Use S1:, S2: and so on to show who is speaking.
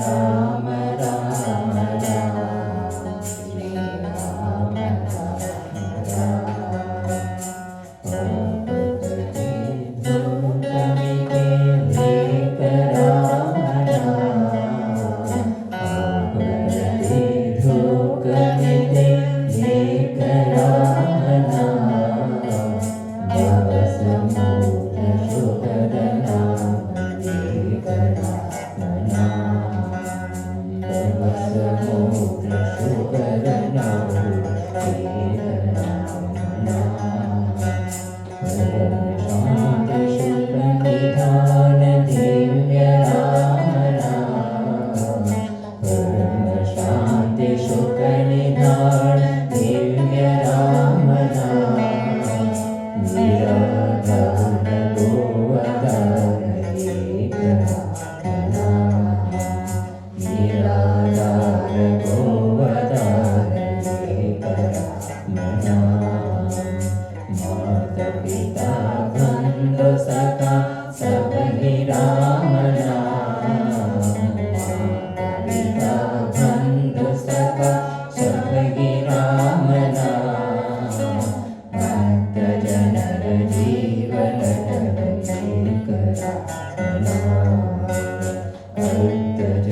S1: ರಾಮ ರಾಮ ರಾಮ ಶ್ರೀ ರಾಮ ರಾಮ ರಾಮ ಭಕ್ತಿ ಧೂತಮಿಗೆ ಲೇಖ ರಾಮ ರಾಮ ಭಕ್ತಿ ಧೂತಮಿಗೆ ಲೇಖ ರಾಮ ರಾಮ ಭವಸಮೂಲ ಶುಭದ ನಾಮ ಲೇಖ ರಾಮ ನಾಮ ಭವಸಮೂಲ ಶುಭದ ನಾಮ ಲೇಖ ರಾಮ ನಾಮ ಪರಮ ಶಾಂತಿ ಶುಭ ನಿಧಾನ ದಿವ್ಯ ರಾಮ ನಾಮ ಪರಮ ಶಾಂತಿ ಶುಭ ನಿಧಾನ ದಿವ್ಯ ರಾಮ ನಾಮ ನಿರಾಧಾರ ಗೋವರ್ಧನ ಏಕ ರಾಮ ನಾಮ ನಿರಾಧಾರ ಗೋವರ್ಧನ ಏಕ ರಾಮ ನಾಮ माता पिता बंधु सखा सब ही राम नाम माता पिता बंधु सखा सब ही राम नाम भक्त जनर जीवन एक राम नाम भक्त